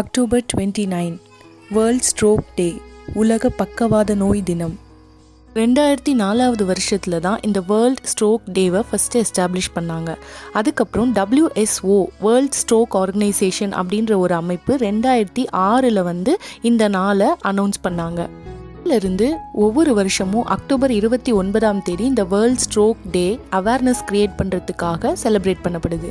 October 29 world stroke டே, உலக பக்கவாத நோய் தினம். 2004 வருஷத்தில் தான் இந்த வேர்ல்ட் ஸ்ட்ரோக் டேவை ஃபஸ்ட்டு எஸ்டாப்ளிஷ் பண்ணாங்க. அதுக்கப்புறம் WHO வேர்ல்ட் ஸ்ட்ரோக் ஆர்கனைசேஷன் அப்படின்ற ஒரு அமைப்பு 2006 இந்த நாளை அனௌன்ஸ் பண்ணாங்க. இருந்து ஒவ்வொரு வருஷமும் அக்டோபர் 29 இந்த வேர்ல்ட் ஸ்ட்ரோக் டே அவேர்னஸ் கிரியேட் பண்ணுறதுக்காக செலிப்ரேட் பண்ணப்படுது.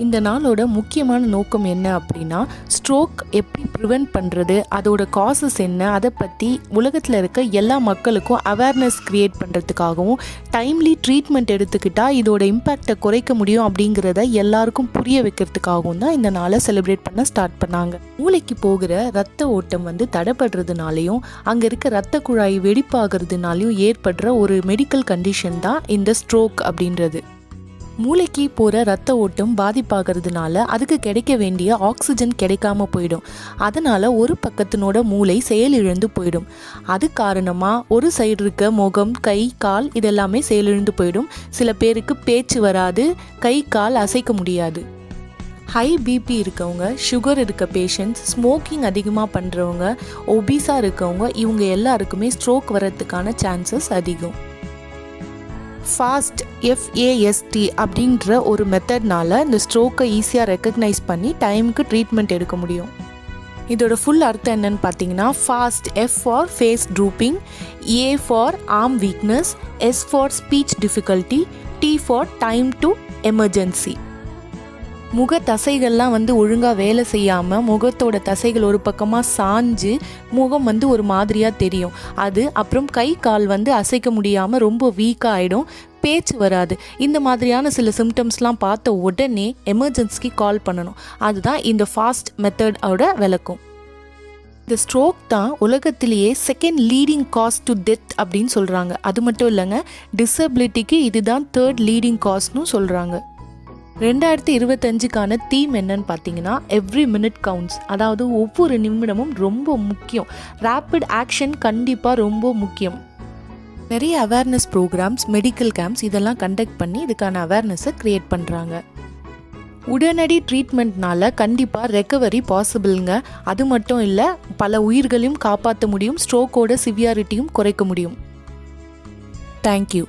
இந்த நாளோட முக்கியமான நோக்கம் என்ன அப்படின்னா, ஸ்ட்ரோக் எப்படி ப்ரிவென்ட் பண்ணுறது, அதோட காசஸ் என்ன, அதை பற்றி உலகத்தில் இருக்க எல்லா மக்களுக்கும் அவேர்னஸ் க்ரியேட் பண்ணுறதுக்காகவும், டைம்லி ட்ரீட்மெண்ட் எடுத்துக்கிட்டால் இதோட இம்பேக்டை குறைக்க முடியும் அப்படிங்கிறத எல்லாருக்கும் புரிய வைக்கிறதுக்காகவும் தான் இந்த நாளை செலிப்ரேட் பண்ண ஸ்டார்ட் பண்ணாங்க. மூளைக்கு போகிற ரத்த ஓட்டம் தடைப்படுறதுனாலையும் அங்கே இருக்க ரத்த குழாய் வெடிப்பாகிறதுனாலையும் ஏற்படுற ஒரு மெடிக்கல் கண்டிஷன் தான் இந்த ஸ்ட்ரோக் அப்படின்றது. மூளைக்கு போகிற ரத்த ஓட்டம் பாதிப்பாகிறதுனால அதுக்கு கிடைக்க வேண்டிய ஆக்சிஜன் கிடைக்காம போயிடும். அதனால் ஒரு பக்கத்தினோட மூளை செயலிழந்து போயிடும். அது காரணமாக ஒரு சைடு இருக்க முகம், கை, கால் இதெல்லாமே செயலிழந்து போயிடும். சில பேருக்கு பேச்சு வராது, கை கால் அசைக்க முடியாது. ஹை பிபி இருக்கவங்க, சுகர் இருக்க பேஷண்ட்ஸ், ஸ்மோக்கிங் அதிகமாக பண்ணுறவங்க, ஒபீஸாக இருக்கவங்க, இவங்க எல்லாருக்குமே ஸ்ட்ரோக் வர்றதுக்கான சான்சஸ் அதிகம். FAST அப்படின்ற ஒரு மெத்தட்னால இந்த ஸ்ட்ரோக்கை ஈஸியாக ரெக்கக்னைஸ் பண்ணி டைமுக்கு ட்ரீட்மெண்ட் எடுக்க முடியும். இதோட ஃபுல் அர்த்தம் என்னன்னு பார்த்தீங்கன்னா, FAST, F for face drooping, A for arm weakness, S for speech difficulty, T for time to emergency. முக தசைகள்லாம் ஒழுங்காக வேலை செய்யாமல் முகத்தோட தசைகள் ஒரு பக்கமாக சாஞ்சு முகம் ஒரு மாதிரியாக தெரியும். அது அப்புறம் கை கால் அசைக்க முடியாமல் ரொம்ப வீக்காக ஆகிடும், பேச்சு வராது. இந்த மாதிரியான சில சிம்டம்ஸ்லாம் பார்த்த உடனே எமர்ஜென்சிக்கு கால் பண்ணணும். அதுதான் இந்த ஃபாஸ்ட் மெத்தடோட விளக்கம். இந்த ஸ்ட்ரோக் தான் உலகத்திலேயே second leading cos to death அப்படின்னு சொல்கிறாங்க. அது மட்டும் இல்லைங்க, டிசபிலிட்டிக்கு இதுதான் தேர்ட் லீடிங் காஸ்னு சொல்கிறாங்க. 2025 தீம் என்னன்னு பார்த்தீங்கன்னா, எவ்ரி மினிட் கவுண்ட்ஸ். அதாவது ஒவ்வொரு நிமிடமும் ரொம்ப முக்கியம். ரேப்பிட் ஆக்ஷன் கண்டிப்பாக ரொம்ப முக்கியம். நிறைய அவேர்னஸ் ப்ரோக்ராம்ஸ், மெடிக்கல் கேம்ப்ஸ் இதெல்லாம் கண்டக்ட் பண்ணி இதுக்கான அவேர்னஸை க்ரியேட் பண்ணுறாங்க. உடனடி ட்ரீட்மெண்ட்னால கண்டிப்பாக ரெக்கவரி பாசிபிள்ங்க. அது மட்டும் இல்லை, பல உயிர்களையும் காப்பாற்ற முடியும், ஸ்ட்ரோக்கோட சிவியாரிட்டியும் குறைக்க முடியும். தேங்க்யூ.